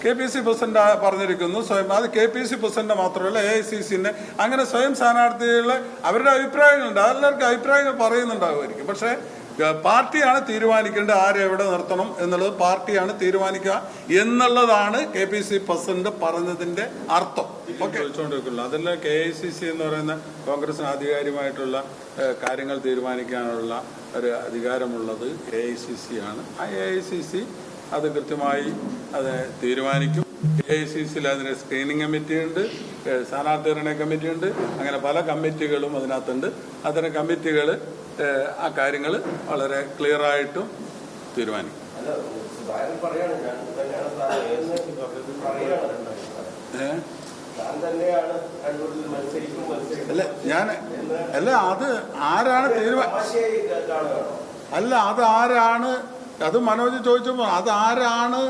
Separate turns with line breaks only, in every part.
KPC president പറഞ്ഞിരിക്കുന്നു സ്വയം. അത് KPC പ്രസിഡന്റ് മാത്രമല്ല, AICCന്റെ അങ്ങനെ സ്വയം സ്ഥാനാർത്ഥികളെ അവരുടെ അഭിപ്രായങ്ങളുണ്ട്. എല്ലാവർക്കും അഭിപ്രായങ്ങൾ പറയുന്നുണ്ടാകുമായിരിക്കും. പക്ഷേ പാർട്ടിയാണ് തീരുമാനിക്കേണ്ടത് ആരെ എവിടെ നിർത്തണം എന്നുള്ളത് പാർട്ടിയാണ് തീരുമാനിക്കുക എന്നുള്ളതാണ് KPC പ്രസിഡന്റ് പറഞ്ഞതിന്റെ അർത്ഥം. ഓക്കെ, ചോദിച്ചുകൊണ്ടിരിക്കുള്ളൂ. അതല്ല KICC എന്ന് പറയുന്ന കോൺഗ്രസിന് ആധികാരികമായിട്ടുള്ള കാര്യങ്ങൾ തീരുമാനിക്കാനുള്ള ഒരു അധികാരമുള്ളത് AICC ആണ്. ആ AICC അത് കൃത്യമായി അത് തീരുമാനിക്കും. AICCയിൽ അതിന് സ്ക്രീനിങ് കമ്മിറ്റി ഉണ്ട്, സ്ഥാനാർത്ഥി നിർണയ കമ്മിറ്റി ഉണ്ട്, അങ്ങനെ പല കമ്മിറ്റികളും അതിനകത്തുണ്ട്. അത്തരം കമ്മിറ്റികൾ ആ കാര്യങ്ങൾ വളരെ ക്ലിയർ ആയിട്ടും തീരുമാനിക്കും. അത് ആരാണ് അത് ആരാണ് അത് മനോജ് ചോദിച്ചപ്പോൾ അത് ആരാണ്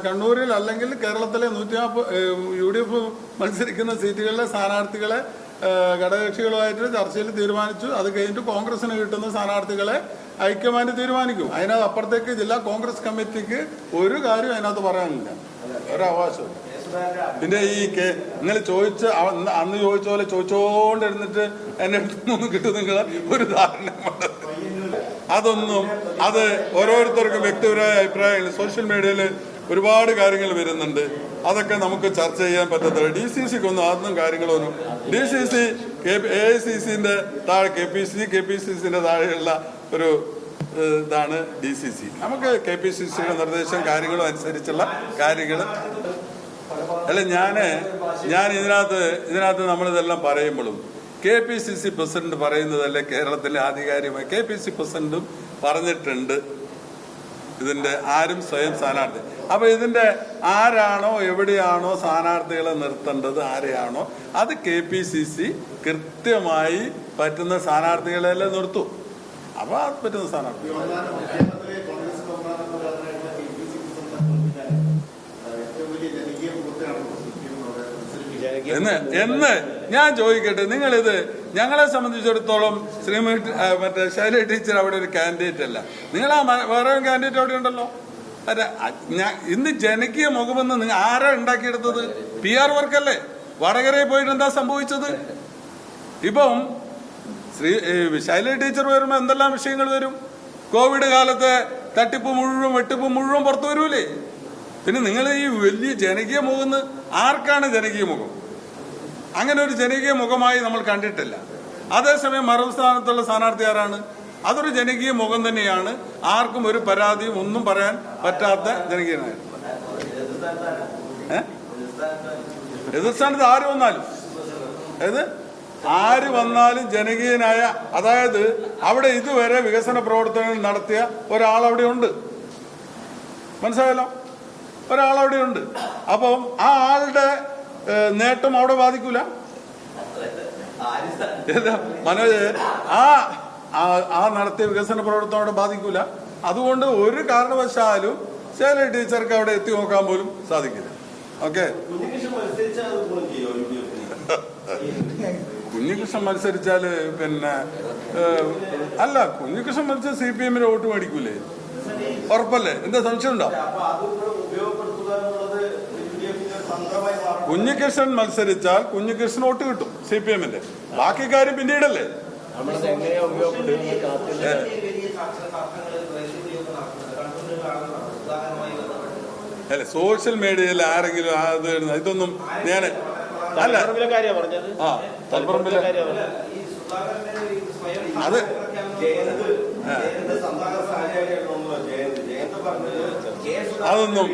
കണ്ണൂരിൽ അല്ലെങ്കിൽ കേരളത്തിലെ 140 UDF മത്സരിക്കുന്ന സീറ്റുകളിലെ സ്ഥാനാർത്ഥികളെ ഘടകകക്ഷികളുമായിട്ട് ചർച്ചയിൽ തീരുമാനിച്ചു. അത് കഴിഞ്ഞിട്ട് കോൺഗ്രസിന് കിട്ടുന്ന സ്ഥാനാർത്ഥികളെ ഹൈക്കമാൻഡ് തീരുമാനിക്കും. അതിനകത്ത് അപ്പുറത്തേക്ക് ജില്ലാ കോൺഗ്രസ് കമ്മിറ്റിക്ക് ഒരു കാര്യം അതിനകത്ത് പറയാനില്ല, ഒരവകാശവും. പിന്നെ ഈ നിങ്ങൾ അന്ന് ചോദിച്ച പോലെ ചോദിച്ചോണ്ടിരുന്നിട്ട് എന്നെ അടുത്തൊന്നും കിട്ടും നിങ്ങൾ ഒരു ധാരണ. അത് ഓരോരുത്തർക്കും വ്യക്തിപരമായ അഭിപ്രായങ്ങൾ സോഷ്യൽ മീഡിയയിൽ ഒരുപാട് കാര്യങ്ങൾ വരുന്നുണ്ട്. അതൊക്കെ നമുക്ക് ചർച്ച ചെയ്യാൻ പറ്റത്തില്ല. DCCക്കൊന്നും അതൊന്നും കാര്യങ്ങളൊന്നും. DCC AICCന്റെ താഴെ KPCCന്റെ താഴെയുള്ള ഒരു ഇതാണ് DCC. നമുക്ക് KPCCയുടെ നിർദ്ദേശം കാര്യങ്ങളും അനുസരിച്ചുള്ള കാര്യങ്ങൾ അല്ല. ഞാൻ ഇതിനകത്ത് നമ്മളിതെല്ലാം പറയുമ്പോഴും KPCC പ്രസിഡന്റ് പറയുന്നതല്ലേ കേരളത്തിലെ ആധികാരികമായി. KPCC പ്രസിഡന്റും പറഞ്ഞിട്ടുണ്ട് ഇതിന്റെ ആരും സ്വയം സ്ഥാനാർത്ഥി. അപ്പൊ ഇതിന്റെ ആരാണോ എവിടെയാണോ സ്ഥാനാർത്ഥികളെ നിർത്തേണ്ടത് ആരെയാണോ അത് KPCC കൃത്യമായി പറ്റുന്ന സ്ഥാനാർത്ഥികളെല്ലാം നിർത്തും. അപ്പൊ അത് പറ്റുന്ന സ്ഥാനാർത്ഥി എന്ന് ഞാൻ ചോദിക്കട്ടെ. നിങ്ങളിത് ഞങ്ങളെ സംബന്ധിച്ചിടത്തോളം മറ്റേ ശൈല ടീച്ചർ അവിടെ ഒരു കാൻഡിഡേറ്റ് അല്ല. നിങ്ങൾ വേറെ കാൻഡിഡേറ്റ് അവിടെ ഉണ്ടല്ലോ. ഇന്ന് ജനകീയ മുഖമെന്ന് നിങ്ങൾ ആരാ ഉണ്ടാക്കിയെടുത്തത്? PR വർക്കല്ലേ? വടകരയിൽ പോയിട്ട് എന്താ സംഭവിച്ചത്? ഇപ്പം ശൈല ടീച്ചർ വരുമ്പോൾ എന്തെല്ലാം വിഷയങ്ങൾ വരും? കോവിഡ് കാലത്തെ തട്ടിപ്പ് മുഴുവൻ വെട്ടിപ്പ് മുഴുവൻ പുറത്തു വരൂലേ? പിന്നെ നിങ്ങൾ ഈ വലിയ ജനകീയ മുഖം ആർക്കാണ് ജനകീയ മുഖം? അങ്ങനെ ഒരു ജനകീയ മുഖമായി നമ്മൾ കണ്ടിട്ടില്ല. അതേസമയം മറുസ്ഥാനത്തുള്ള സ്ഥാനാർത്ഥി ആരാണ്? അതൊരു ജനകീയ മുഖം തന്നെയാണ്. ആർക്കും ഒരു പരാതിയും ഒന്നും പറയാൻ പറ്റാത്ത ജനകീയനായ എതിർസ്ഥാനത്ത് ആര് വന്നാലും ജനകീയനായ, അതായത് അവിടെ ഇതുവരെ വികസന പ്രവർത്തനങ്ങൾ നടത്തിയ ഒരാളവിടെ ഉണ്ട്. മനസ്സിലായല്ലോ? ഒരാളവിടെ ഉണ്ട്. അപ്പം ആ ആളുടെ നേട്ടം അവിടെ ബാധിക്കൂല. മനോജ്, ആ നടത്തിയ വികസന പ്രവർത്തനം അവിടെ ബാധിക്കൂല. അതുകൊണ്ട് ഒരു കാരണവശാലും ശൈല ടീച്ചർക്ക് അവിടെ എത്തി നോക്കാൻ പോലും സാധിക്കില്ല. ഓക്കെ, കുഞ്ഞികൃഷ്ണൻ മത്സരിച്ചാല് പിന്നെ അല്ല, കുഞ്ഞികൃഷ്ണൻ മത്സരിച്ച് CPM വോട്ട് മേടിക്കൂലേ? ഉറപ്പല്ലേ? എന്താ സംശയം ഉണ്ടോ? കുഞ്ഞികൃഷ്ണൻ മത്സരിച്ചാൽ കുഞ്ഞികൃഷ്ണൻ വോട്ട് കിട്ടും CPM-ന്റെ. ബാക്കി കാര്യം പിന്നീടല്ലേ. അല്ല, സോഷ്യൽ മീഡിയയിൽ ആരെങ്കിലും ഇതൊന്നും ഞാൻ അല്ല. തലപ്പറമ്പിലെ അത് അതൊന്നും